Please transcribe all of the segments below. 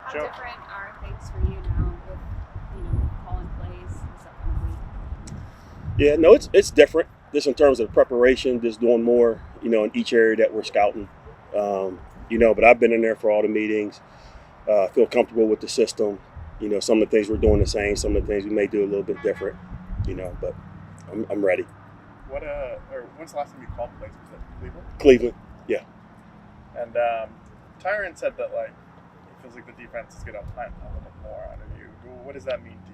How different are things for you now with calling plays and stuff in the week? Yeah, no, it's different. Just in terms of preparation, just doing more, in each area that we're scouting. But I've been in there for all the meetings. Feel comfortable with the system. Some of the things we're doing the same. Some of the things we may do a little bit different. But I'm ready. When's the last time you called plays? Was it Cleveland? Cleveland, yeah. And Tyron said that it feels like the defense is getting time a little bit more out of you. What does that mean to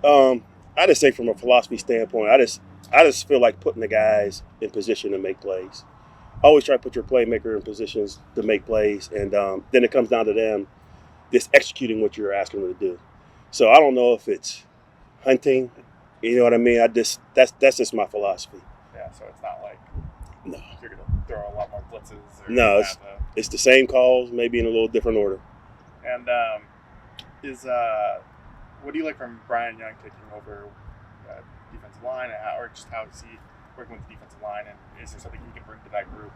you? I just think from a philosophy standpoint, I just feel like putting the guys in position to make plays. Always try to put your playmaker in positions to make plays, and then it comes down to them just executing what you're asking them to do. So I don't know if it's hunting, you know what I mean? That's just my philosophy. Yeah, so it's not like you're going to throw a lot more blitzes. No, it's the same calls, maybe in a little different order. And what do you like from Brian Young taking over defensive line, or just how is he working with the defensive line, and is there something he can bring to that group?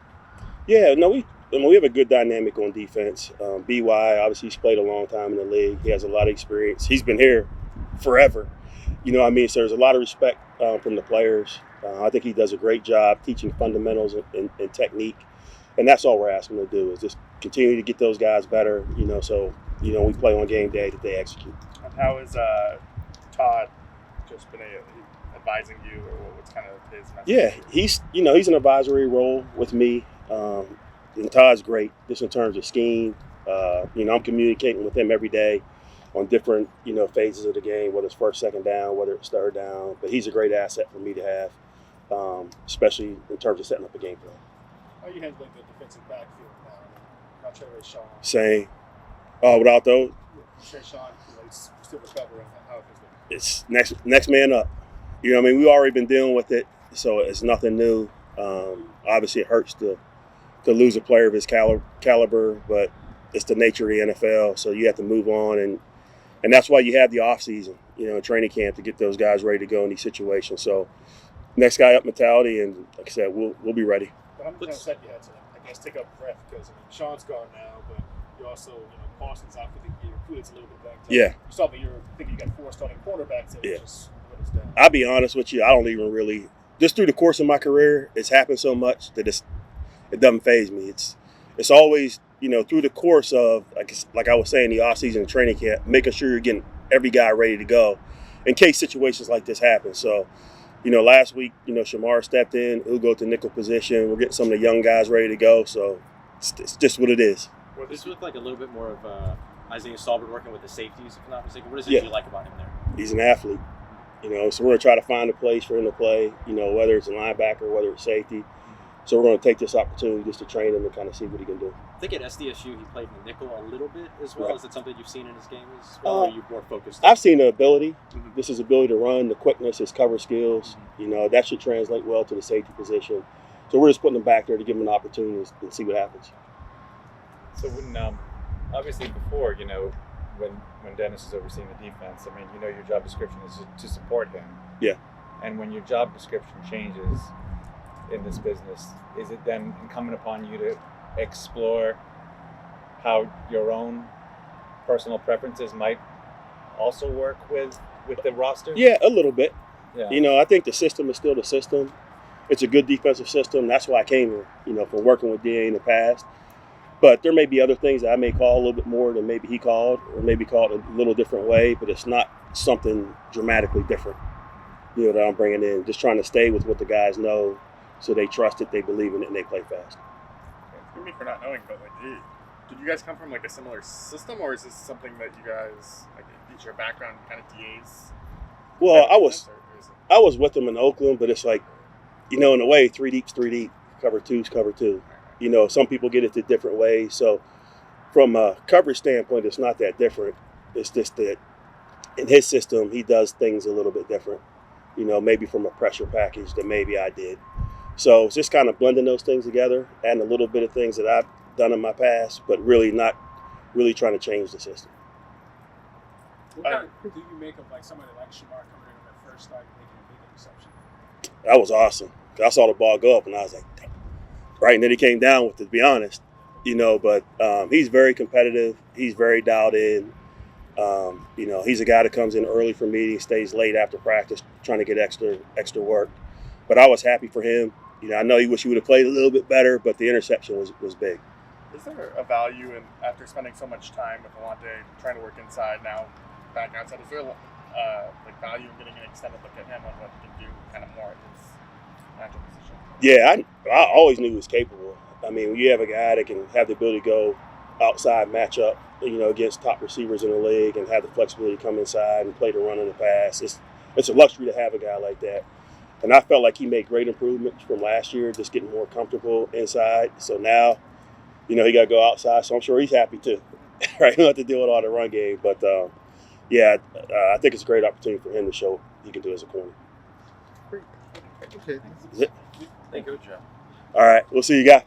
Yeah, no, we have a good dynamic on defense. BY, obviously, he's played a long time in the league. He has a lot of experience. He's been here forever. So there's a lot of respect from the players. I think he does a great job teaching fundamentals and technique, and that's all we're asking him to do is just continue to get those guys better. So we play on game day that they execute. And how is Todd just been advising you, or what's kind of his message? Yeah, he's an advisory role with me, and Todd's great just in terms of scheme. I'm communicating with him every day on different phases of the game, whether it's first, second down, whether it's third down. But he's a great asset for me to have, especially in terms of setting up a game plan. How are you handling the defensive backfield now? Not Trey Sean. Same. Without those, Trey Sean, he's still recovering. How is it? It's next man up. We've already been dealing with it, so it's nothing new. Obviously, it hurts to lose a player of his caliber, but it's the nature of the NFL, so you have to move on, and that's why you have the off season, training camp to get those guys ready to go in these situations. So, next guy up mentality, and like I said, we'll be ready. But I'm upset you had to, take up breath because Sean's gone now, but you also, Parsons out for the year. Kulick's a little bit back. Yeah. You got 4 starting quarterbacks. Yeah. Just what is that? I'll be honest with you, I don't even really. Just through the course of my career, it's happened so much that it doesn't faze me. It's always through the course of like I was saying, the off season and training camp, making sure you're getting every guy ready to go in case situations like this happen. So, last week, Shamar stepped in, he'll go to nickel position. We're getting some of the young guys ready to go. So it's just what it is. Well, this looked like a little bit more of Isaiah Stallman working with the safeties, if I'm not mistaken. What is it you like about him there? He's an athlete. So we're going to try to find a place for him to play, whether it's a linebacker, whether it's safety. So we're going to take this opportunity just to train him and kind of see what he can do. I think at SDSU he played in the nickel a little bit as well. Right. Is that something you've seen in his game as well, or are you more focused on? I've seen the ability. This is ability to run, the quickness, his cover skills. That should translate well to the safety position. So we're just putting him back there to give him an opportunity and see what happens. So when obviously before, when Dennis is overseeing the defense, your job description is to support him. Yeah. And when your job description changes in this business, is it then incumbent upon you to explore how your own personal preferences might also work with the roster? Yeah, a little bit. Yeah. I think the system is still the system. It's a good defensive system. That's why I came here, from working with DA in the past. But there may be other things that I may call a little bit more than maybe he called, or maybe called a little different way, but it's not something dramatically different, that I'm bringing in. Just trying to stay with what the guys know so they trust it, they believe in it, and they play fast. Forgive me for not knowing, but did you guys come from a similar system, or is this something that you guys, is your background kind of DAs? Well, I was with them in Oakland, but it's in a way, 3 deep's 3 deep, cover two's cover two. Some people get it to different ways. So from a coverage standpoint, it's not that different. It's just that in his system, he does things a little bit different, maybe from a pressure package that maybe I did. So it's just kind of blending those things together, adding a little bit of things that I've done in my past, but really not really trying to change the system. What kind of do you make of somebody like Shamar coming in on their first start making a big interception? That was awesome. I saw the ball go up, and I was like, right, and then he came down with it, to be honest. but he's very competitive. He's very dialed in. He's a guy that comes in early for meetings, stays late after practice, trying to get extra work. But I was happy for him. I know he wished he would have played a little bit better, but the interception was big. Is there a value in, after spending so much time with Alante, trying to work inside, now back outside, is there value in getting an extended look at him on what he can do kind of more at his natural position? Yeah, I always knew he was capable. I mean, when you have a guy that can have the ability to go outside matchup, against top receivers in the league and have the flexibility to come inside and play the run and the pass, it's a luxury to have a guy like that. And I felt like he made great improvements from last year, just getting more comfortable inside. So now, he got to go outside. So I'm sure he's happy too. Right? He don't have to deal with all the run game. But, I think it's a great opportunity for him to show what he can do as a corner. Okay. Is it? Thank you, Joe. All right. We'll see you guys.